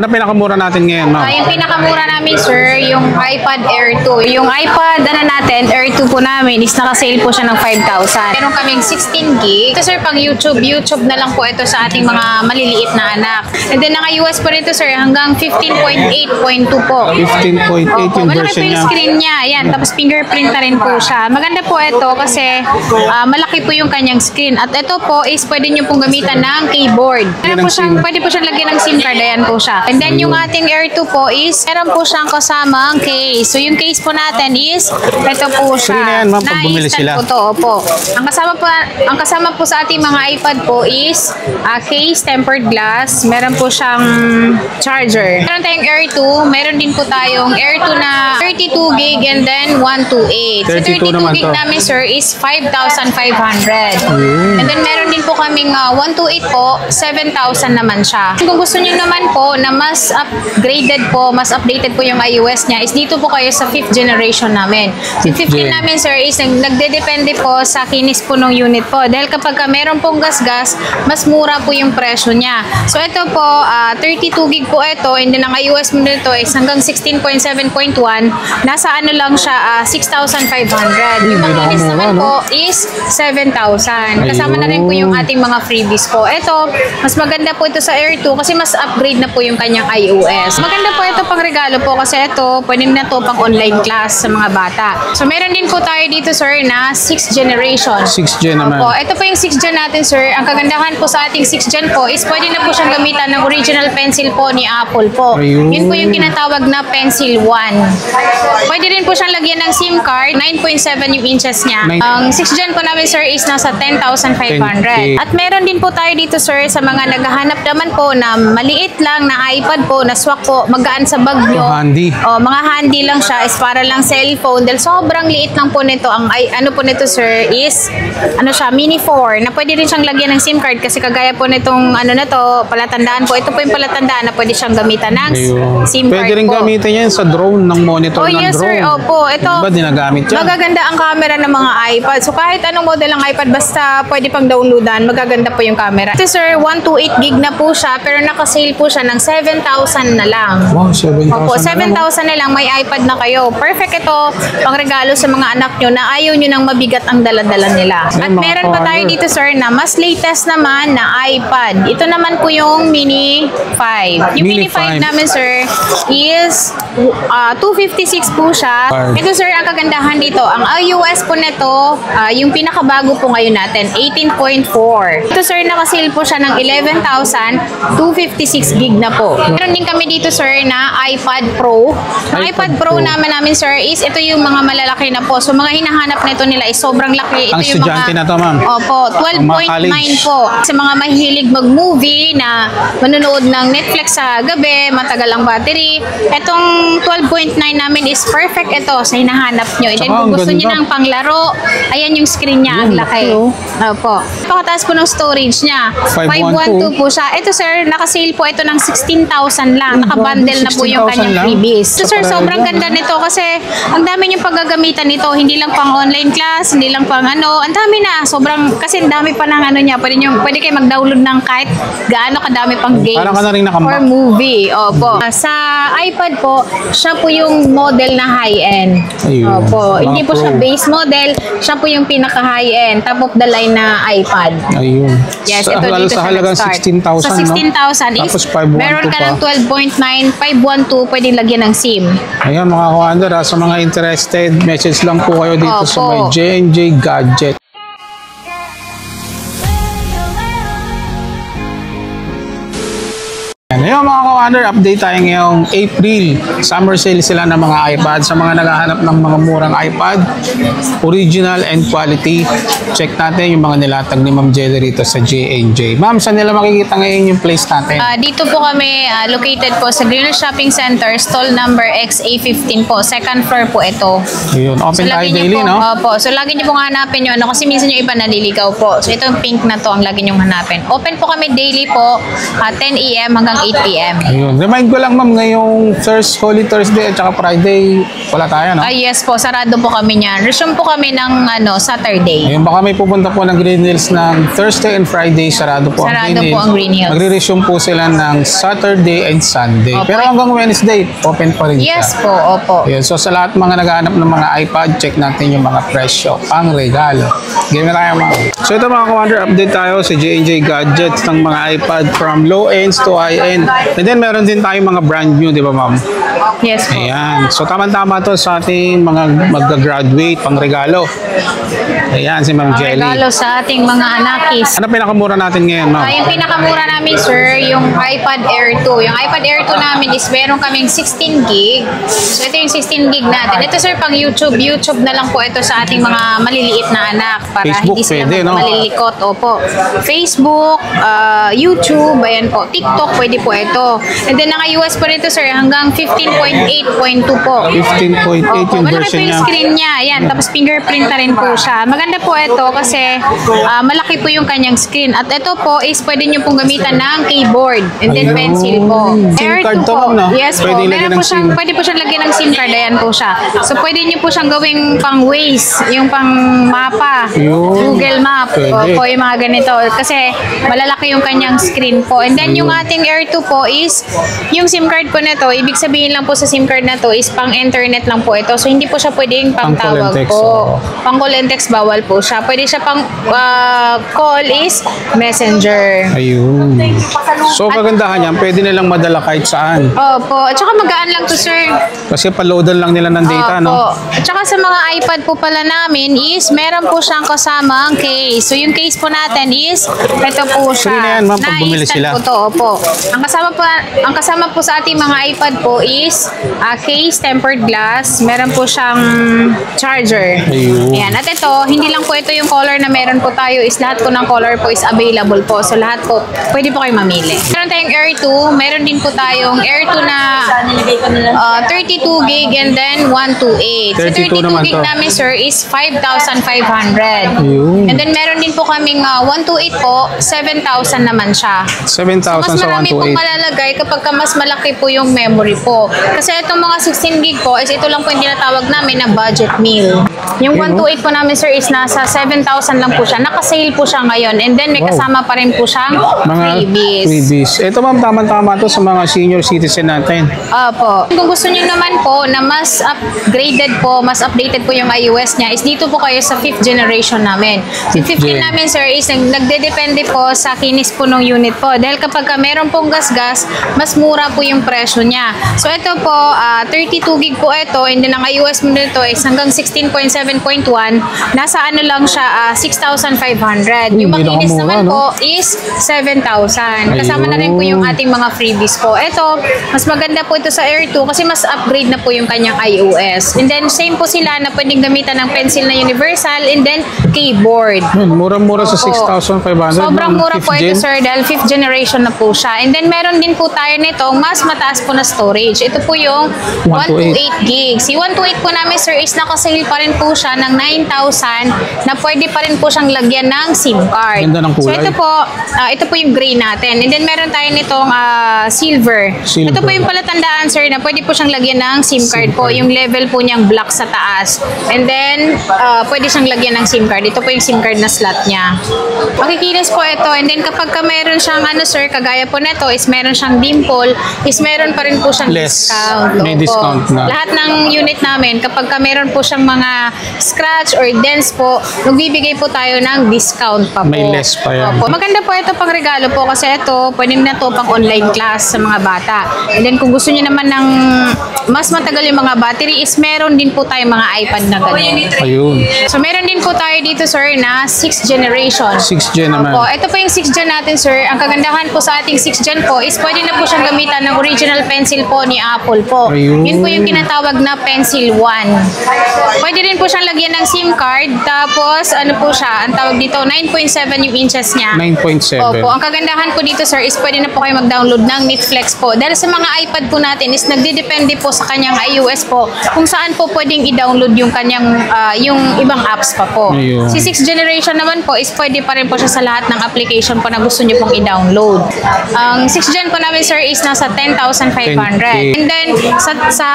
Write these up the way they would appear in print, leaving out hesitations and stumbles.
Ano pinakamura natin ngayon, ma'am? Yung pinakamura namin, sir, yung iPad Air 2. Yung iPad, natin, Air 2 po namin is naka-sale po siya ng 5,000. Meron kaming 16 gig. Ito, sir, pang YouTube na lang po ito sa ating mga maliliit na anak. And then, naka-US po rin ito, sir, hanggang 15.8.2 po. 15.8 yung malaki version po yung niya. screen niya. Ayan, tapos fingerprint na rin po siya. Maganda po ito kasi malaki po yung kanyang screen. At ito po is pwede nyo pong gamitan ng keyboard. Pwede po siyang lagyan ng SIM card. Ayan po siya. And then yung ating Air 2 po is meron po siyang kasamang case. So yung case po natin is ito po siya. Free na yan, ma'am, pag bumili sila. Po to, opo. Ang kasama po sa ating mga iPad po is case, tempered glass. Meron po siyang charger. Meron tayong Air 2. Meron din po tayong Air 2 na 32 gig and then 128. So 32 gig namin, sir, is 5,500. And then meron din po kaming 128 po, 7,000 naman siya. Kung gusto niyo naman po na mas upgraded po, mas updated po yung iOS niya, is dito po kayo sa 5th generation namin. Yung 15 namin, sir, is nagdedepende po sa kinis po ng unit po. Dahil kapag meron pong gas-gas, mas mura po yung presyo niya. So ito po, 32 gig po ito, and then ang iOS mo nito is hanggang 16.7.1, nasa ano lang siya, 6,500. Yung kinis naman po is 7,000. Kasama na rin po yung ating mga freebies po. Ito, mas maganda po ito sa Air 2 kasi mas upgrade na po yung kanyang iOS. Maganda po ito pang regalo po kasi ito, pwede na to pang online class sa mga bata. So meron din po tayo dito, sir, na 6th generation. 6th gen naman. Opo, ito po yung 6th gen natin, sir. Ang kagandahan po sa ating 6th gen po is pwede na po siyang gamitan ng original pencil po ni Apple po. Yun po yung tinatawag na Pencil 1. Pwede rin po siyang lagyan ng SIM card. 9.7 yung inches niya. Ang 6th gen po namin, sir, is nasa 10,500. At meron din po tayo dito, sir, sa mga naghahanap naman po na maliit lang na iPad po, na swak po, magaan sa bag nyo. Handy. Mga handy lang siya, is para lang cellphone. Dahil sobrang liit lang po nito. Ang ano po nito, sir, is ano siya, mini 4, na pwede rin siyang lagyan ng SIM card kasi kagaya po nitong ano na to, palatandaan po. Ito po yung palatandaan na pwede siyang gamitan ng SIM card po. Pwede rin gamitin yan sa drone, ng monitor ng yes, drone. Sir. Opo. Ito, ba dinagamit yan? magaganda ang camera ng mga iPad. So kahit anong model ng iPad, basta pwede pang downloadan, magaganda po yung camera. Ito, sir, 128 gig na po siya, pero naka-sale po siya ng 7,000 na lang. Wow, 7,000 Opo, 7,000 na lang, may iPad na kayo. Perfect ito, pang regalo sa mga anak nyo na ayaw nyo nang mabigat ang dala-dala nila. At meron pa tayo dito, sir, na mas latest naman na iPad. Ito naman po yung Mini 5. Yung Mini 5 namin, sir, is 256 po siya. Ito, sir, ang kagandahan dito, ang iOS po nito, yung pinakabago po ngayon natin, 18.4. Ito, sir, nakasale po siya ng 11,256 gig na po. Meron din kami dito, sir, na iPad Pro. Ang iPad Pro namin, sir, is ito yung mga malalaki na po. So, mga hinahanap nito nila is sobrang laki. Ito ang yung estudyante mga, na to, ma'am. Opo, 12.9 po. Sa mga mahilig mag-movie na manonood ng Netflix sa gabi, matagal ang battery. Itong 12.9 namin is perfect ito sa hinahanap nyo. And then, kung gusto nyo ng panglaro, ayan yung screen niya, ang laki. Opo. Pakataas po ng storage niya. 512 po siya. Ito, sir, nakasale po ito ng 16,000 lang. Nakabundle na po yung kanyang freebies. So, sir, sobrang ganda nito kasi ang dami yung paggagamitan nito. Hindi lang pang online class, hindi lang pang ano. Ang dami na. Sobrang, kasi ang dami pa ng ano niya. Pwede kayo mag-download ng kahit gaano kadami pang games. Parang ka na rin or movie. Opo. Sa iPad po, siya po yung model na high-end. Opo. Hindi po siya base model. Siya po yung pinaka-high-end. Top of the line na iPad. Ayun. Yes, ito dito sa halagang 16,000, sa 16,000 no? is Tapos 512 meron ka ng 12.9, 512, pwedeng lagyan ng SIM. Ayan, mga ka-wonder, sa mga interested, message lang po kayo dito sa may J&J Gadget. Ngayon mga ka-wonder, update tayo ngayong April. Summer sale sila ng mga iPad. Sa mga naghahanap ng mga murang iPad, original and quality, check natin yung mga nilatag ni Ma'am Jelly rito sa J&J. Ma'am, saan nila makikita ngayon yung place natin? Dito po kami located po sa Greenwich Shopping Center, stall number XA15 po. Second floor po ito. Ayun, open tayo daily, po, no? Opo. So lagi niyo pong hanapin yun. Kasi minsan yung iba naliligaw po. So ito yung pink na to ang lagi niyong hanapin. Open po kami daily po, 10 AM hanggang 8 PM. Ayun. Remind ko lang, ma'am, ngayong Holy Thursday at saka Friday, Wala tayo, no? Yes po, sarado po kami niyan. Resume po kami ng Saturday. Ayun, baka may pupunta po ng Green Hills ng Thursday and Friday, sarado po Sarado ang Green po Hills. ang Green Hills. Magre-resume po sila ng Saturday and Sunday. Opo. Pero hanggang Wednesday, open pa rin siya. Yes po, opo. Ayun, so sa lahat mga naghahanap ng mga iPad, check natin yung mga presyo, pang regalo. Game na tayo mga. So ito mga Commander, update tayo sa J&J Gadgets ng mga iPad from low ends to high end. And then meron din tayong mga brand new, di ba ma'am? Yes po. Ayan. So tama-tama to sa ating mga mag-graduate pang regalo. Ayan si Ma'am Ang Jelly. regalo sa ating mga anakis. Ano pinakamura natin ngayon, ma'am? Yung pinakamura namin, sir, yung iPad Air 2. Yung iPad Air 2 namin is meron kaming 16 gig. So, ito yung 16 gig natin. Ito, sir, pang YouTube. YouTube na lang po ito sa ating mga maliliit na anak para Facebook hindi sila pwede, no? malilikot. Opo. Facebook, YouTube, ayan po. TikTok, pwede po ito. And then, naka-US po nito, sir, hanggang 15.8.2 po. 15.8 Opo, yung malaki version po yung niya. screen niya. Ayan, tapos fingerprint na rin po siya. Maganda po ito kasi malaki po yung kanyang screen. At ito po is pwede nyo pong gamitan ng keyboard and then Ayun. pencil po. SIM Air card 2 to, po. ma'am, no? Yes po. Pwede ilagay Meron ng po siyang, SIM. pwede po siyang lagyan ng SIM card. Ayan po siya. So pwede nyo po siyang gawing pang Waze, yung pang mapa, Ayun. Google Map, Pwede. po yung mga ganito. Kasi malalaki yung kanyang screen po. And then yung ating Air 2 po is, yung SIM card po na to, ibig sabihin lang po sa SIM card na to is pang internet lang po ito. So hindi po siya pwedeng pang Pang call and tawag text, po. oo. Pang call and text bawal po siya. Pwede siya pang call is messenger. Ayun. So kagandahan niyan, pwede nilang madala kahit saan. Opo. At saka magaan lang to, sir. Kasi paloadan lang nila ng data, no? Opo. At saka sa mga iPad po pala namin is meron po siyang kasamang case. So yung case po natin is ito po siya. Free na yan, ma'am, pag bumili Na-instant sila. po to, opo. Ang kasama po sa ating mga iPad po is case, tempered glass. Meron po siyang charger. Ayun. Ayan. At ito, hindi lang po ito yung color na meron po tayo is lahat po ng color po is available po. So lahat po, pwede po kayo mamili. Meron tayong Air 2. Meron din po tayong Air 2 na 32 gig and then 128. So 32 naman 32 gig to. namin, sir, is 5,500. Ayun. And then meron din po kaming 128 po, 7,000 naman siya. 7,000 Mas sa marami pong 128. malalagay kapag ka mas malaki po yung memory po. Kasi itong mga 16 gig po, is ito lang po yung tinatawag namin na budget meal. Yung Ayun, oh. 128 po namin, sir, is nasa 7,000 lang po siya. Naka-sale po siya ngayon. And then may Wow. kasama pa rin po siyang Mga freebies. Ito ma'am, tama-tama to sa mga senior citizen natin. Opo. Kung gusto niyo naman po na mas upgraded po, mas updated po yung iOS niya, is dito po kayo sa 5th generation namin. Yung 5th gen gen. namin, sir, is nagdedepende po sa kinis po ng unit po. Dahil kapag ka meron pong gas-gas, mas mura po yung presyo niya. So ito po, 32 gig po ito, and then ang iOS mo nito is hanggang 16.7.1, nasa ano lang siya, 6,500. Yung Hindi makinis nakamura, naman no? po is 7,000. Kasama na rin po yung ating mga freebies po. Ito, mas maganda po ito sa Air 2 kasi mas upgrade na po yung kanyang iOS. And then, same po sila na pwedeng gamitan ng pencil na universal and then keyboard. Yun, mura-mura sa Opo. 6,500. Sobrang ma'am. mura po Fifth ito, gen. sir, dahil 5th generation na po siya. And then, meron din po tayo nito, mas mataas po na storage. Ito po yung 128 gigs. Si 128 po namin, sir, is nakasale pa rin po siya ng 9,000 na pwede pa rin po siyang lagyan ng SIM card. Ganda ng So, kulay. ito po yung gray natin. And then, meron tayo nitong silver. Silver. Ito po yung palatandaan, sir, na pwede po siyang lagyan ng SIM card po. Yung level po niyang black sa taas. And then, pwede siyang lagyan ng SIM card. Ito po yung SIM card na slot niya. Makikinis po ito. And then, kapag ka meron siyang, sir, kagaya po nito, is meron siyang dimple, is meron pa rin po siyang Less. discount. May Opo. discount na. Lahat ng unit namin, kapag ka meron po siyang mga scratch or dents po, magbibigay po tayo ng discount pa po. May less pa yan. Opo. Maganda po ito pang regalo po kasi ito, pwede na to pang online class sa mga bata. And then kung gusto niyo naman ng mas matagal yung mga battery is meron din po tayo mga iPad na ganun. Ayun. So meron din po tayo dito, sir, na 6th generation. 6th gen naman. Opo, ito po yung 6th gen natin, sir. Ang kagandahan po sa ating 6th gen po is pwede na po siyang gamitan ng original pencil po ni Apple po. Ayun. Yun po yung tinatawag na Pencil 1. Pwede rin po siyang lagyan ng SIM card Tapos, ano po siya, ang tawag dito, 9.7 yung inches niya. 9.7. Opo, ang kagandahan po dito sir is pwede na po kayo mag-download ng Netflix po. Dahil sa mga iPad po natin is nagdidepende po sa kanyang iOS po kung saan po pwedeng i-download yung kanyang yung ibang apps pa po. Ayun. Si 6th generation naman po is pwede pa rin po siya sa lahat ng application po na gusto niyo pong i-download. Ang 6th gen po namin sir is nasa 10,500. 10K. And then sa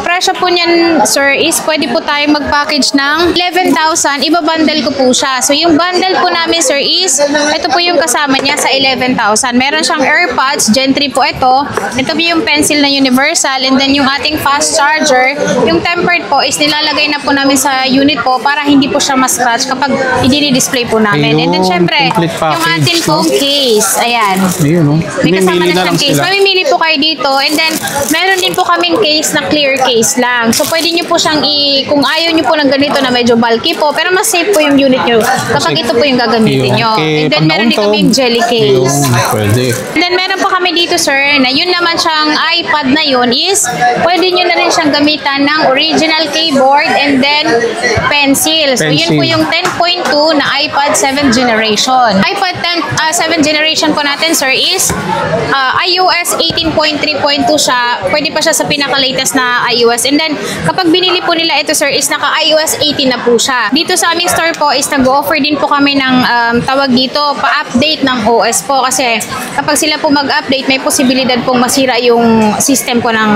presyo po niyan sir is pwede po tayo mag-package ng 11,000. Iba-bundle ko po siya. So yung bundle po namin sir is ito po yung kasama niya sa 11,000. Meron siyang AirPods, Gen 3 po ito. Ito po yung pencil na universal and then yung ating fast charger. Yung tempered po is nilalagay na po namin sa unit po para hindi po siya ma-scratch kapag i-display po namin. And then Ayun, syempre, complete package, yung ating no? phone case. Ayan. Ayun, no? May kasama Mamimili na lang siyang case. sila. Mamimili po kayo dito. And then, meron din po kaming case na clear case lang. So, pwede nyo po siyang kung ayaw nyo po ng ganito na medyo bulky po, pero mas safe po yung unit nyo kapag ito po yung gagamitin nyo. And then, meron din kaming jelly case. Ayun, pwede. And then, meron pa kami dito, sir, na yun naman siyang iPad na yun is, pwede nyo na rin siyang gamitan ng original keyboard and then pencil. So, yun po yung 10.2 na iPad 7th generation. iPad 7th generation po natin, sir, is iOS 18.3.2 siya. Pwede pa siya sa pinaka-latest na iOS. And then, kapag binili po nila ito, sir, is naka-iOS 18 na po siya. Dito sa aming store po is nag-offer din po kami ng tawag dito, pa-update ng OS po. Kasi kapag sila po mag-update, may posibilidad pong masira yung system po ng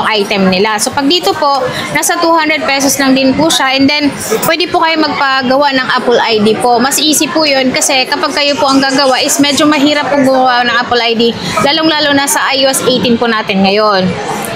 item nila. So, pag dito po, nasa 200 pesos lang din po siya. And then, pwede po kayo magpagawa ng Apple ID po. Mas easy po yun kasi kapag kayo po ang gagawa is medyo mahirap po gumawa ng Apple ID. Lalong-lalo na sa iOS 18 po natin ngayon.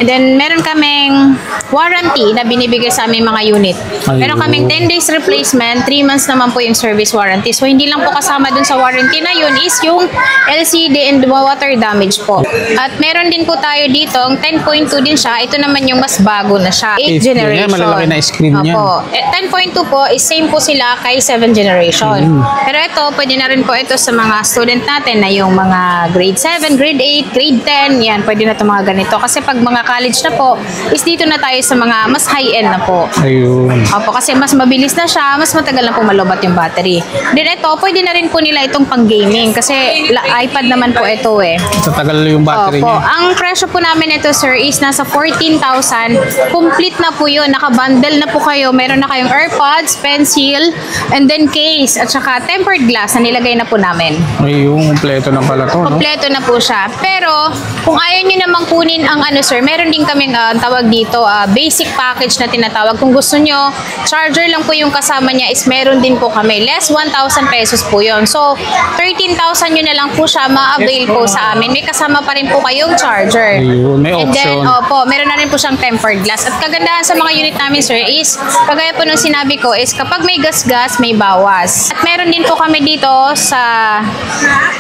And then, meron kaming warranty na binibigay sa aming mga unit. Meron kaming 10 days replacement, 3 months naman po yung service warranty. So, hindi lang po kasama dun sa warranty na yun is yung LCD and water damage po. At meron din po tayo dito, ang 10.2 din siya. Ito naman yung mas bago na siya. 8th generation. Malalaki na screen niya. Opo. 10.2 po is same po sila kay 7th generation. Pero ito, pwede na rin po ito sa mga student natin na yung mga grade 7, grade 8, grade 10. Yan, pwede na ito mga ganito. Kasi pag mga college na po, is dito na tayo sa mga mas high-end na po. Ayun. Opo, kasi mas mabilis na siya, mas matagal na po malobat yung battery. Then ito, pwede na rin po nila itong pang-gaming kasi iPad naman po ito eh. Tatagal yung battery Opo, niya. ang presyo po namin ito sir is nasa 14,000. Complete na po yun, naka-bundle na po kayo. Meron na kayong AirPods, pencil, and then case, at saka tempered glass na nilagay na po namin. Ayun, kompleto na pala to, no? Kompleto na po siya. Pero, kung ayaw nyo namang kunin ang sir, meron din kaming tawag dito, basic package na tinatawag. Kung gusto nyo, charger lang po yung kasama niya is meron din po kami. Less 1,000 pesos po yun. So, 13,000 nyo na lang po siya ma-avail po sa amin. May kasama pa rin po kayong charger. Ayun, may And then, option. opo, meron na rin po siyang tempered glass. At kagandahan sa mga unit namin, sir, is, kagaya po nung sinabi ko, is kapag may gas-gas, may bawas. At meron din po kami dito sa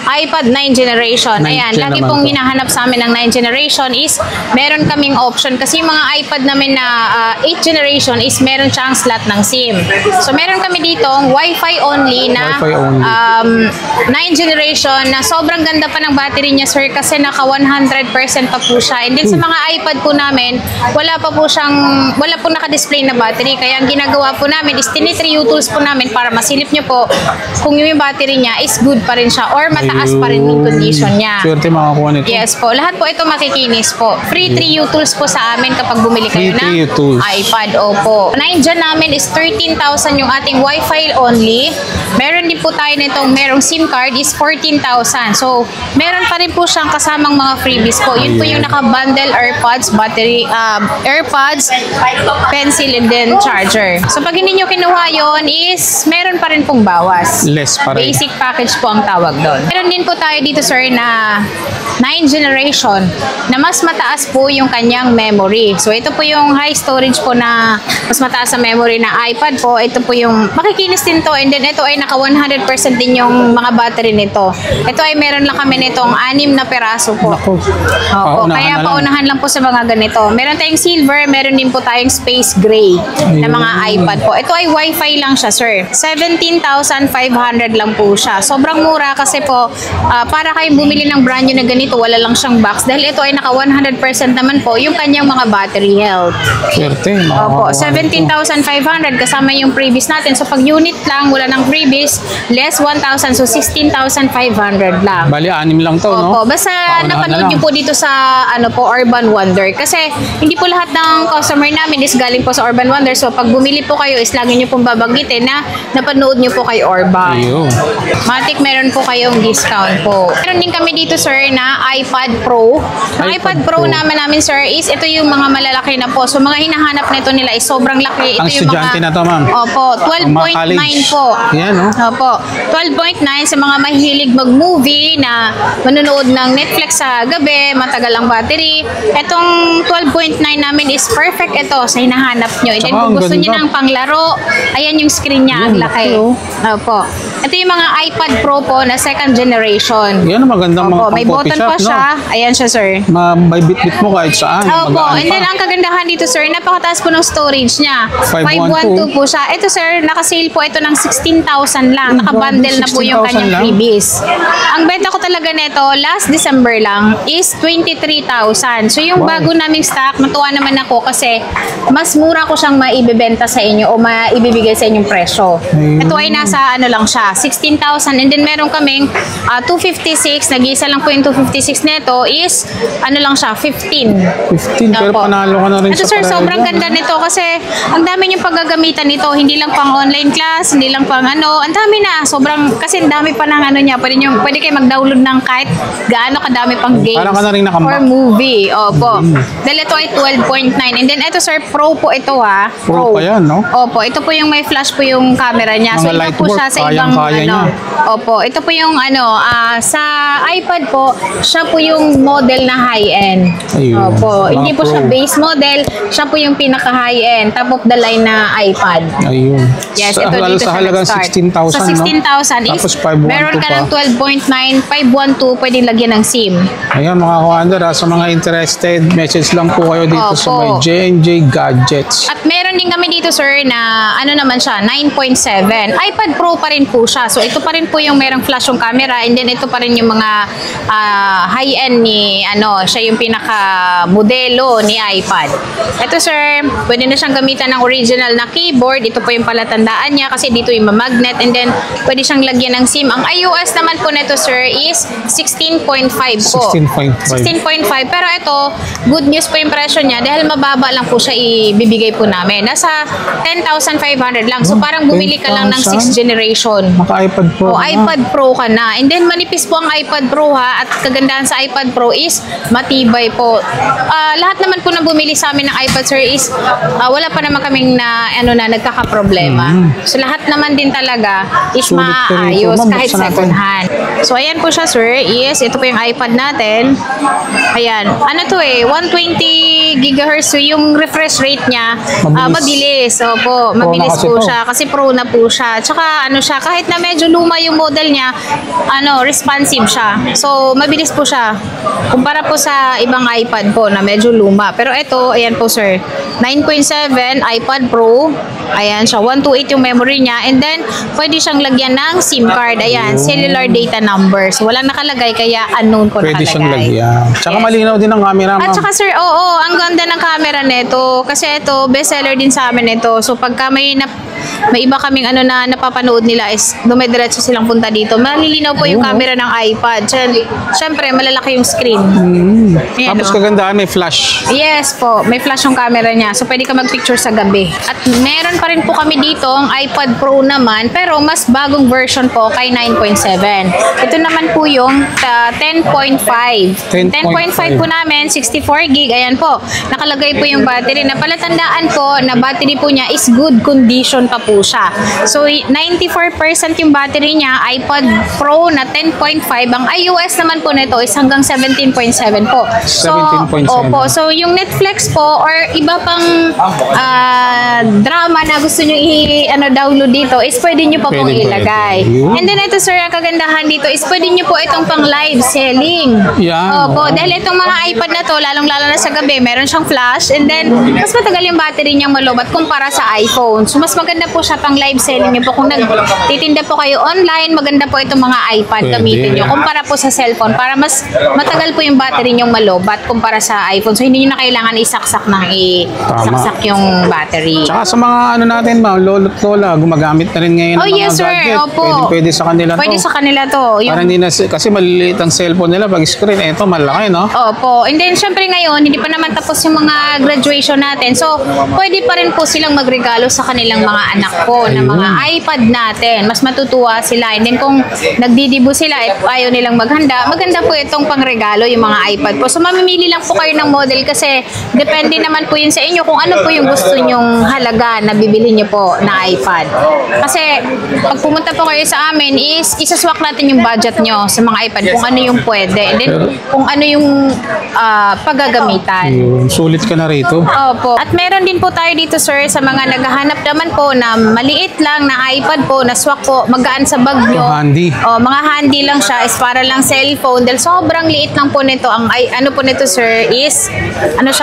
iPad 9th generation. 9th Ayan, gen lagi naman pong to. hinahanap sa amin ng 9th generation is meron kaming option. Kasi yung mga iPad namin na 8th generation is meron siyang slot ng SIM. So, meron kami dito Wi-Fi only na Wi-Fi only. 9th generation na sobrang ganda pa ng battery niya, sir, kasi naka 100% pa po siya. And then sa mga iPad po namin, wala po naka-display na battery. Kaya ang ginagawa po namin is tinitriu tools po namin para masilip nyo po kung yung battery niya is good pa rin siya or mataas pa rin yung condition niya. Swerte makakuha nito. Yes po. Lahat po ito makikinis po. Free 3U tools po sa amin kapag bumili kayo Free ng 3U tools. iPad. Opo. 9 dyan namin is 13,000 yung ating Wi-Fi only. Meron din po tayo nitong merong SIM card is 14,000. So, meron pa rin po siyang kasamang mga freebies po. Yun po yung naka-bundle AirPods, battery, AirPods, pencil, and then charger. So, pag hindi nyo kinuha yun is meron pa rin pong bawas. Less pa rin. Basic package po ang tawag doon. Meron din po tayo dito, sir, na 9th generation na mas mataas po yung kanyang memory. So, ito po yung high storage po na mas mataas sa memory na iPad po. Ito po yung makikinis din to. And then, ito ay naka 100% din yung mga battery nito. Ito ay meron lang kami nitong 6 na peraso po. Naku. Opo, Paunahan kaya na lang. paunahan lang po sa mga ganito. Meron tayong silver, meron din po tayong space gray na mga iPad po. Ito ay Wi-Fi lang siya, sir. 17,500 lang po siya. Sobrang mura kasi po, para kayong bumili ng brand new na ganito, wala lang siyang box. Dahil ito ay naka 100% naman naman po yung kanyang mga battery health. Swerte. Opo, 17,500 kasama yung previous natin. So pag unit lang, wala ng previous, less 1,000. So 16,500 lang. Bali, 6 lang to, no? Opo, basta Paunahan na napanood lang. nyo po dito sa Urban Wonder. Kasi hindi po lahat ng customer namin is galing po sa Urban Wonder. So pag bumili po kayo is lagi nyo pong babanggitin na napanood nyo po kay Urban. Ayun. Matik, meron po kayong discount po. Meron din kami dito, sir, na iPad Pro. Ang iPad Pro namin, sir, is ito yung mga malalaki na po. So, mga hinahanap nito nila is sobrang laki. Ito Ang yung estudyante na to, ma'am. Opo, Ang mga college. 12.9 po. Yan, no? Opo, 12.9 sa mga mahilig mag-movie na manonood ng Netflix sa gabi, matagal ang battery. Itong 12.9 namin is perfect ito sa hinahanap nyo. And then, Tsaka, kung ang gusto nyo ganda. ng panglaro, ayan yung screen niya, ang Yun, laki. laki, Opo. Ito yung mga iPad Pro po na second generation. Yan ang magandang mga Opo, may pang-coffee button shop, pa siya. Ayan siya, sir. May bit-bit mo kahit saan. Opo, Magaan and then pa. ang kagandahan dito, sir, napakataas po ng storage niya. 512 po siya. Ito, sir, naka-sale po ito ng 16,000 lang. Oh, Naka-bundle na po yung 16,000 kanyang lang. freebies. Ang benta ko talaga nito last December lang is 23,000. So yung Wow. bago naming stock, natuwa naman ako kasi mas mura ko siyang maibebenta sa inyo o maibibigay sa inyong presyo. Ayun. Ito ay nasa lang siya, 16,000. And then meron kaming 256, nag-iisa lang po yung 256 nito is lang siya, 15. 15, pero Opo. panalo ka na rin Ito, sa sir, Paredo. sobrang ganda nito kasi ang dami niyong paggagamitan nito. Hindi lang pang online class, hindi lang pang ang dami na. Sobrang, kasi ang dami pa ng niya. Pwede kayo mag-download ng kahit gaano kadami pang games. Parang ka na rin nakambak. Or movie. Opo. Dahil ito ay 12.9. And then ito, sir, Pro po ito, ha. Pro pa yan, no? Opo. Ito po yung may flash po yung camera niya. Mga So, iba light po work, siya sa ibang, kayang-kaya niya. Opo. Ito po yung, sa iPad po, siya po yung model na high-end. Ayun. Opo. Mga Hindi po siya Pro. base model. Siya po yung pinaka-high-end. Top of the line na iPad. Ayun. Yes, sa, ito dito sa siya halagang nag-start. 16,000, Sa 16,000 no? is, Tapos 512 meron ka pa. ng 12.9, 512, pwedeng lagyan ng SIM. Ayan mga ka-wonder, sa mga interested, message lang po kayo dito sa Opo. may J&J Gadgets. At meron din kami dito, sir, na naman siya, 9.7. iPad Pro pa rin po siya. So, ito pa rin po yung merong flash yung camera and then ito pa rin yung mga high-end ni, siya yung pinaka-modelo ni iPad. Ito, sir, pwede na siyang gamitan ng original na keyboard. Ito po yung palatandaan niya kasi dito yung magnet and then pwede siyang lagyan ng SIM. Ang iOS naman po nito, sir, is 16.5 po. 16.5. 16.5. Pero ito, good news po yung presyo niya dahil mababa lang po siya ibibigay po namin. Nasa 10,500 lang. So, parang bumili ka lang ng 6th 10,000? generation. Maka-iPad Pro. O, iPad Pro ka na. And then, manipis po ang iPad Pro, ha. At kagandahan sa iPad Pro is matibay po. Lahat naman po na bumili sa amin ng iPad, sir, is wala pa naman kaming nagkakaproblema. So, lahat naman din talaga is Sulit pa rin po. maayos Ma'am, kahit buksan natin. second hand. So, ayan po siya, sir. Yes, ito po yung iPad natin. Ayan. 120 GHz. So, yung refresh rate niya, mabilis. Opo, mabilis kasi po to. siya. Kasi Pro na po siya. Tsaka, siya, kahit na medyo luma yung model niya, responsive siya. So, mabilis po siya. Kumpara po sa ibang iPad po na medyo luma. Pero ito, ayan po, sir. 9.7 iPad Pro. Ayan siya. 128 yung memory niya. And then, pwede siyang lagyan ng SIM card. Ayan, cellular data number. So, walang nakalagay, kaya unknown po Pwede nakalagay. siyang lagyan. Tsaka Yes. malinaw din ang camera, ma'am. At saka, sir, ang ganda ng camera nito. Kasi ito, bestseller din sa amin ito. So, pagka may iba kaming na napapanood nila is dumidiretso silang punta dito. Malilinaw po yung Ayun, camera ng iPad. Siyempre, malalaki yung screen. Ayan, Tapos kagandahan, may flash. Yes po, may flash yung camera niya. So, pwede ka mag-picture sa gabi. At meron pa rin po kami dito ang iPad Pro naman, pero mas bagong version po kay 9.7. Ito naman po yung 10.5. 10.5 po namin, 64 gig. Ayan po, nakalagay po yung battery. Napalatandaan po na battery po niya is good condition pa po siya. So, 94% yung battery niya, iPad Pro na 10.5. Ang iOS naman po nito is hanggang 17.7 po. So, 17.7. opo. So, yung Netflix po or iba pang pang drama na gusto nyo download dito is pwede nyo pa pong Pwede, ilagay. pwede. And then ito sir, ang kagandahan dito is pwede nyo po itong pang live selling. Yan. Opo, dahil itong mga iPad na to, lalong-lalo na sa gabi, meron siyang flash and then mas matagal yung battery niyang malobat kumpara sa iPhone. So mas maganda po siya pang live selling nyo po. Kung nagtitinda po kayo online, maganda po itong mga iPad Pwede. gamitin nyo kumpara po sa cellphone para mas matagal po yung battery niyong malobat kumpara sa iPhone. So hindi nyo na kailangan isaksak ng isaksak yung battery. Tsaka sa mga ano natin, lolo't lola, gumagamit na rin ngayon ng Oh, mga yes, sir. gadget. Opo. Pwede sa kanila Pwede to. sa kanila to. Para hindi na, kasi maliliit ang cellphone nila pag screen. Ito, malaki, no? Opo. And then, syempre ngayon, hindi pa naman tapos yung mga graduation natin. So, pwede pa rin po silang magregalo sa kanilang mga anak po na mga iPad natin. Mas matutuwa sila. And then, kung nagdidibo sila at ayaw nilang maghanda, maganda po itong pangregalo yung mga iPad po. So, mamimili lang po kayo ng model kasi depende naman po yun sa inyo kung ano po yung gusto nyong halaga na bibili nyo po na iPad. Kasi, pag pumunta po kayo sa amin is isaswak natin yung budget nyo sa mga iPad kung ano yung pwede. And then, kung ano yung paggagamitan. Yung sulit ka na rito. Opo. At meron din po tayo dito, sir, sa mga naghahanap naman po na maliit lang na iPad po, na swak po, magaan sa bag nyo. Handy. Mga handy lang siya, is para lang cellphone. Dahil sobrang liit lang po nito. Ano po nito, sir, is,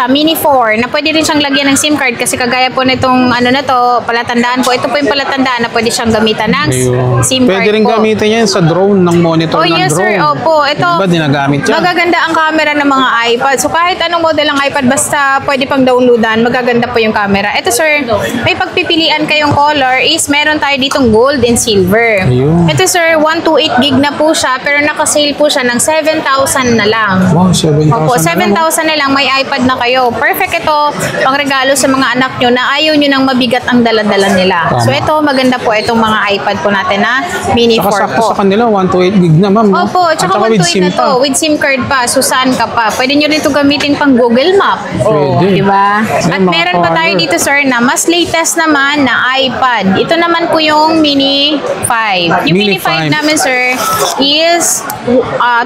mini 4, na pwede rin siyang lagyan ng SIM card kasi kagaya po nitong, na to, palatandaan po. Ito po yung palatandaan na pwede siyang gamitan ng Ayun. SIM card Pwede rin po. gamitin yan sa drone, ng monitor ng Yes, drone. sir. Opo. Ito, Diba dinagamit yan? magaganda ang camera ng mga iPad. So, kahit anong model ng iPad, basta pwede pang downloadan, magaganda po yung camera. Ito, sir, may pagpipilian kayong color is meron tayo ditong gold and silver. Ayun. Ito, sir, 128 gig na po siya, pero nakasale po siya ng 7,000 na lang. Wow, 7,000 Opo, na lang. 7,000 na lang, may iPad na kayo. Perfect ito, pang regalo sa mga anak nyo na ayaw nyo nang mabigat ang daladala nila. Tama. So, ito, maganda po itong mga iPad po natin na mini 4 Saka sakto po. sa kanila, 128 gig na, ma'am. no? Opo, At tsaka with 128 SIM na to, pa. with SIM card pa, so saan ka pa. Pwede nyo rin ito gamitin pang Google Map. Oh, Pwede. di ba? At mga meron pa tayo color. dito, sir, na mas latest naman na iPad. Ito naman po yung Mini 5. Yung Mini Mini 5 5. namin, sir, is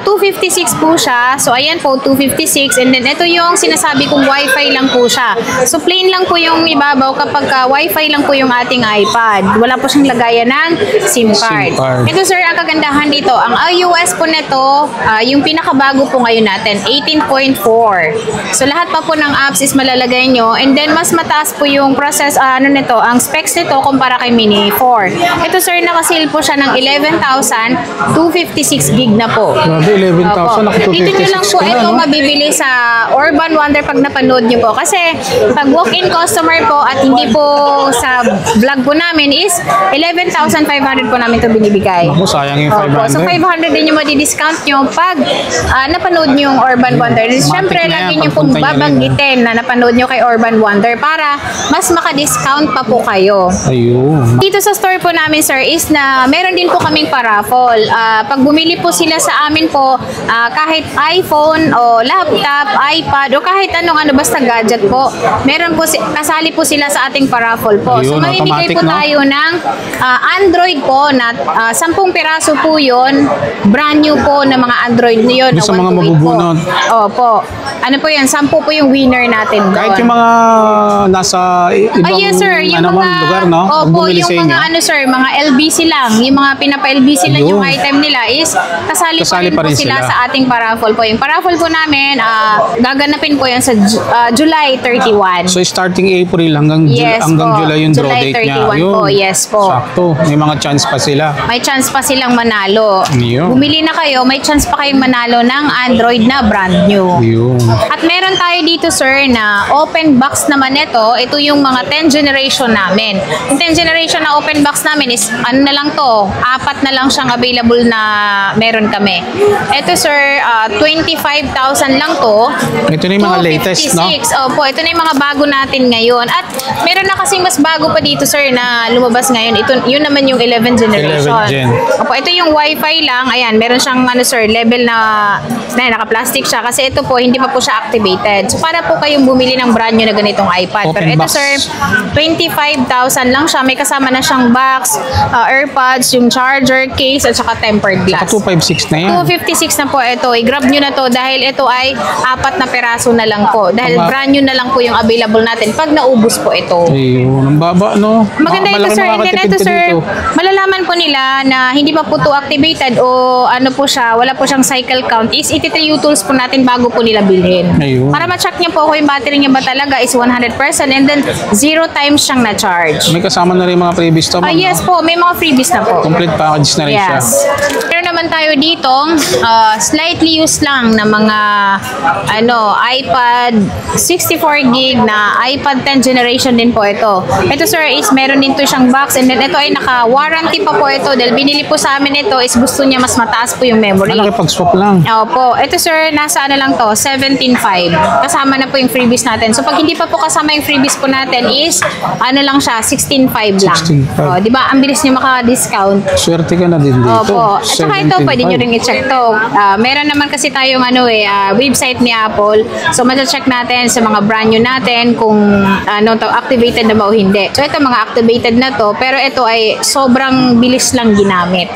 256 po siya. So, ayan po, 256. And then, ito yung sinasabi kong Wi-Fi lang po siya. So, plain lang po yung ibabaw kapag Wi-Fi lang po yung ating iPad. Wala po siyang lagayan ng SIM card. card. Ito, sir, ang kagandahan dito, ang iOS po nito, yung pinakabago po ngayon natin, 18.4. So, lahat pa po ng apps is malalagay nyo. And then, mas mataas po yung process, nito, ang specs nito kumpara kay Mini 4. Ito, sir, nakasale po siya ng 11,256 gig na po. Grabe, 11,000. Opo. Naka Dito nyo 256 lang po ka na, ito no? mabibili sa Urban Wonder pag napanood nyo po. Kasi pag walk-in customer po at hindi po sa vlog po namin is 11,500 po namin ito binibigay. Ako, sayang yung 500. Opo. So 500 din yung madi-discount nyo pag napanood nyo yung Urban Wonder. Siyempre, na yan, lagi nyo pong pagpunta nyo rin, babanggitin na napanood nyo kay Urban Wonder para mas maka-discount pa po kayo. Ayun. Dito sa store po namin, sir, is na meron din po kaming paraffle. Pag bumili po sila sa amin po, kahit iPhone o laptop, iPad o kahit anong basta gadget po, meron po kasali po sila sa ating paraffle po. So, Ayun, mamimigay automatic, po no? tayo ng Android po na 10 piraso po yun. Brand new po na mga Android yun. Yung sa mga 128 po. mabubunot. Opo. Ano po yan? 10 po yung winner natin doon. Kahit yung mga nasa ibang Yes, sir. Yung mga, lugar, no? Opo, Bumili yung sa mga inyo. sir, mga LBC lang. Yung mga pinapa-LBC lang Ayun. yung item nila is kasali pa rin po sila sila. sa ating paraffle po. Yung paraffle po namin, gaganapin po yan sa July 31. So, starting April hanggang, Yes hanggang po. July yung draw July date niya. 31 po, yes po. Sakto. May mga chance pa sila. May chance pa silang manalo. Yun. Bumili na kayo, may chance pa kayong manalo ng Android na brand new. Yun. At meron tayo dito, sir, na open box naman ito. Ito yung mga 10th generation namin. Yung 10th generation na open box namin is, na lang to, 4 na lang siyang available na meron kami. Ito, sir, 25,000 lang to. Ito na yung mga latest, no? 256. Opo, ito na yung mga bago natin ngayon. At meron na kasing mas bago pa dito, sir, na lumabas ngayon. Ito, yun naman yung 11th generation. 11th gen. Opo, ito yung Wi-Fi lang. Ayan, meron siyang sir, level na naka-plastic siya kasi ito po hindi pa po siya activated. So para po kayong bumili ng brand new na ganitong iPad. Pero Open ito, box. sir, 25,000 lang siya. May kasama na siyang box, AirPods, yung charger, case, at saka tempered glass. 256 na yan. 256 na po ito. I-grab nyo na to dahil ito ay 4 na peraso na lang po. Dahil Tama. brand new na lang po yung yung available natin pag naubos po ito. Ayun, ang baba, no? Maganda ito, Malaki sir. And then makakatipid ito, ka sir, dito. malalaman po nila na hindi pa po ito activated o ano po siya, wala po siyang cycle count, is iti-3U tools po natin bago po nila bilhin. Ayun. Para ma-check niyo po kung yung battery niya ba talaga is 100% and then 0 times siyang na-charge. May kasama na rin mga freebies to, ma'am, Yes no? po, may mga freebies na po. Complete package na rin siya. Yes. Meron naman tayo dito, slightly used lang na mga iPad 64 gig na iPad 10 generation din po ito. Ito, sir, is meron din to siyang box and then ito ay naka-warranty pa po ito dahil binili po sa amin ito is gusto niya mas mataas po yung memory. Nakipag-swap lang. Opo. Ito, sir, nasa ano lang to, 17.5. Kasama na po yung freebies natin. So, pag hindi pa po kasama yung freebies po natin is, ano lang siya, 16.5 lang. 16.5. Di ba? Ang bilis niyo maka-discount. Swerte ka na din dito. Opo. At saka ito, pwede nyo 17.5. rin i-check to. Meron naman kasi tayong website ni Apple. So, check natin sa mga brand new natin kung activated na ba o hindi. So, ito mga activated na to. Pero ito ay sobrang bilis lang ginamit.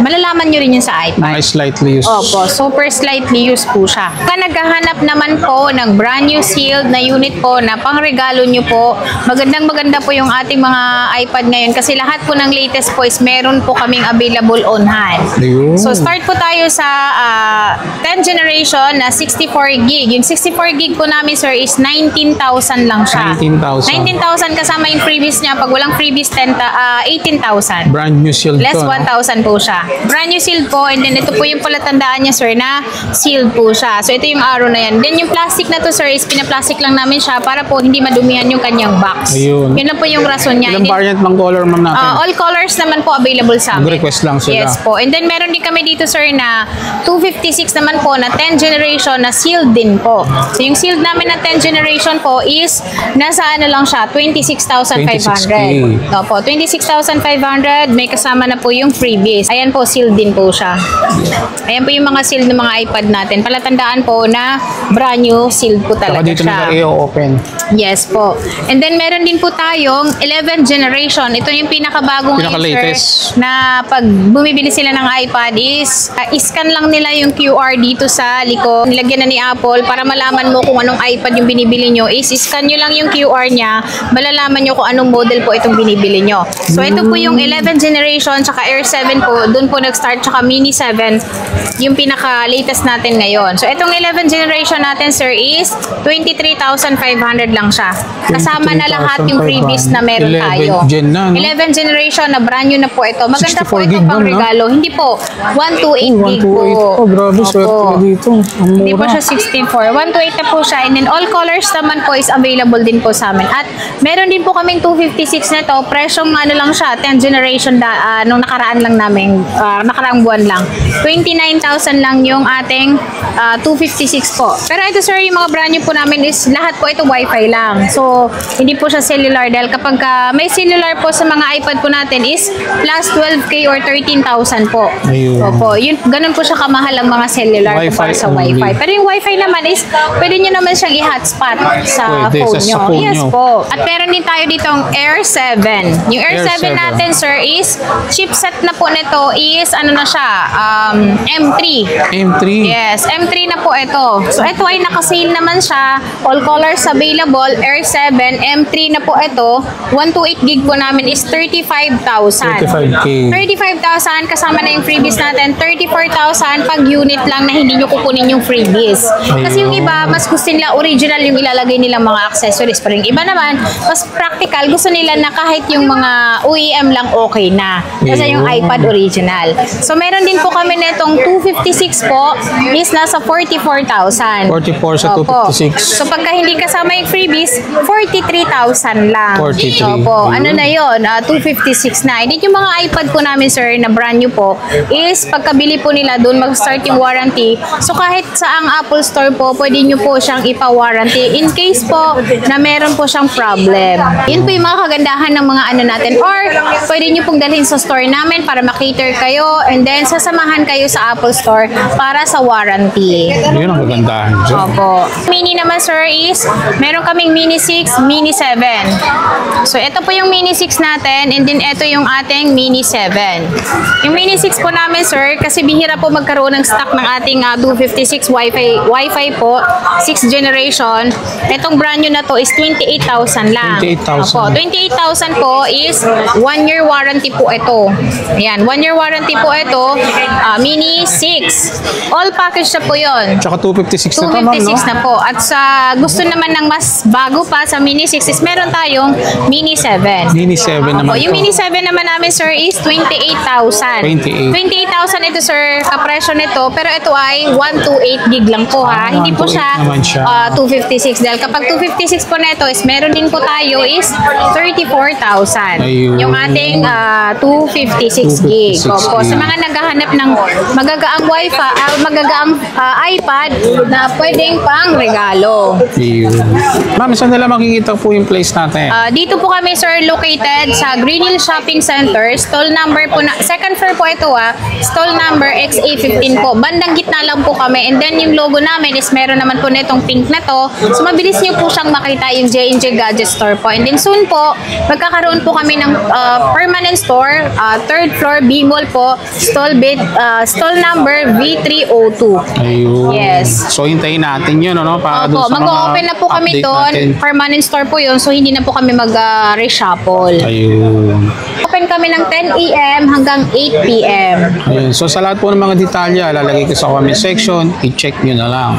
Malalaman nyo rin yun sa iPad. Mga slightly used. Opo, super slightly used po siya. Kung naghahanap naman po ng brand new sealed na unit po na pangregalo nyo po, maganda po yung ating mga iPad ngayon kasi lahat po ng latest po is meron po kaming available on hand. Ayun. So start po tayo sa 10 generation na 64 gig. Yung 64 gig po namin, sir, is 19,000 lang siya. 19,000. 19,000 kasama yung freebies niya. Pag walang freebies, 18,000. Brand new sealed Less to, no? 1,000 po siya. Brand new sealed po and then ito po yung palatandaan niya, sir, na sealed po siya. So ito yung arrow na yan. Then yung plastic na to, sir, is pinaplastic lang namin siya para po hindi madumihan yung kanyang box. Ayun. Yun lang po yung rason niya. Ilang And then, variant ng color, ma'am, natin? all colors naman po available sa amin. Mag-request lang sila. Yes po. And then meron din kami dito, sir, na 256 naman po na 10 generation na sealed din po. So yung sealed namin na 10 generation po is nasa ano lang siya, 26,500. Opo, 26,500. May kasama na po yung freebies. Ayan po, sealed din po siya. Ayan po yung mga sealed ng mga iPad natin. Palatandaan po na brand new sealed po Saka talaga dito siya. na i-open. Yes po. And then meron din po tayong 11th generation. Ito yung pinakabagong Pinaka-latest. na pag bumibili sila ng iPad is scan lang nila yung QR dito sa likod. Nilagyan na ni Apple para malaman mo kung anong iPad yung binibili nyo. Scan nyo lang yung QR niya, malalaman nyo kung anong model po itong binibili nyo. So ito po yung 11th generation tsaka Air 7 po. Doon po nag-start tsaka Mini 7 yung pinaka-latest natin ngayon. So itong 11th generation natin, sir, is 23,500 lang siya. Kasama na lahat yung freebies na meron 11th tayo. gen na, no? 11th generation na brand new na po ito. Maganda po 64 ito gig pang lang, no? regalo. Hindi po. 128 gig po. 128. Oh, grabe. Opo. Swerte ka dito. Ang mura. Hindi po siya 64. 128 na po siya. And then all colors naman po is available din po sa amin. At meron din po kaming 256 na ito. Presyong ano lang siya, 10 generation nung nakaraan lang namin, nakaraang buwan lang. 29,000 lang yung ating 256 po. Pero ito, sir, yung mga brand new po namin is lahat po ito Wi-Fi lang. So, hindi po siya cellular dahil kapag may cellular po sa mga iPad po natin is plus 12K or 13,000 po. Ayun. Opo, yun, ganun po siya kamahal ang mga cellular Wi-Fi para sa only. Wi-Fi. Pero yung Wi-Fi naman is, pwede nyo naman siyang i-hotspot sa Pwede, phone sa nyo. phone Yes nyo. po. At meron din tayo dito ang Air 7. Yung Air, Air 7 7. natin, sir, is chipset na po nito is ano na siya, M3. M3. Yes, M3 na po ito. So, ito ay naka-sale naman siya. All colors available. Air 7, M3 na po ito. 128 gig po namin is 35,000. 35K. 35,000 kasama na yung freebies natin. 34,000 pag unit lang na hindi nyo kukunin yung freebies. Kasi yung iba, mas gusto nila original yung ilalagay nilang mga accessories. Pero yung iba naman, mas practical. Gusto nila na kahit yung mga OEM lang okay na. Kasi yung iPad original. So, meron din po kami netong 256 po is nasa 44,000. 44 sa Opo. 256. So, pagka hindi kasama yung freebies, 43,000 lang. 43. Opo. Ano na yun? 256 na. And then yung mga iPad po namin, sir, na brand new po, is pagkabili po nila doon, mag-start yung warranty. So, kahit sa ang Apple Store po, pwede nyo po siyang ipa-warranty in case po na meron po siyang problem. Yun po yung mga kagandahan ng mga ano natin. Or, pwede nyo pong dalhin sa store namin para makater kayo and then sasamahan kayo sa Apple Store para sa warranty. Yun ang kagandahan dyan. Opo. Mini naman, sir, is meron kaming Mini 6, Mini 7. So, ito po yung Mini 6 natin and then ito yung ating Mini 7. Yung Mini 6 po namin, sir, kasi bihira po magkaroon ng stock ng ating 256 Wi-Fi po, 6th generation. Itong brand new na to is 28,000 lang. 28,000. Opo, 28,000 po is 1-year warranty po ito. Ayan, 1-year warranty po ito. Mini 6. All package na po yun. Tsaka 256 na ma'am, no? 256 na po. At sa gusto naman ng mas bago pa sa Mini 6 is meron tayong Mini 7. Mini 7 naman Yung to. Mini 7 naman namin, sir, is 28,000. 28,000 ito, sir, kapresyo nito. Pero ito ay 128 gig lang po, ha. Hindi po 128 siya, naman siya. 256. Dahil kapag 256 po nito is meron din po tayo is 34,000. Ayun. Yung ating 256 gig. 256 Opo. Sa gig. mga naghahanap ng magagaang wifi, magagaang iPad na pwedeng pang regalo. Ayun. Ma'am, saan nila makikita po yung place natin? Dito po kami, sir, located sa Green Hill Shopping Center. Stall number po na, second floor po ito, stall number XA15 po. Bandang gitna lang po kami. And then yung logo namin is meron naman po nitong pink na to. So mabilis niyo po siyang makita yung J&J Gadget Store po. And then soon po, magkakaroon po kami ng permanent store, third floor, B-Mall po, stall number V302. Ayun. Yes. So, hintayin natin yun, ano? Para dun Opo, sa mga mag-open na po kami update doon. natin. Permanent store po yun. So, hindi na po kami mag-reshuffle. Ayun. Open kami ng 10 a.m. hanggang 8 p.m. Ayun. So, sa lahat po ng mga detalye, lalagay ko sa comment section. I-check nyo na lang.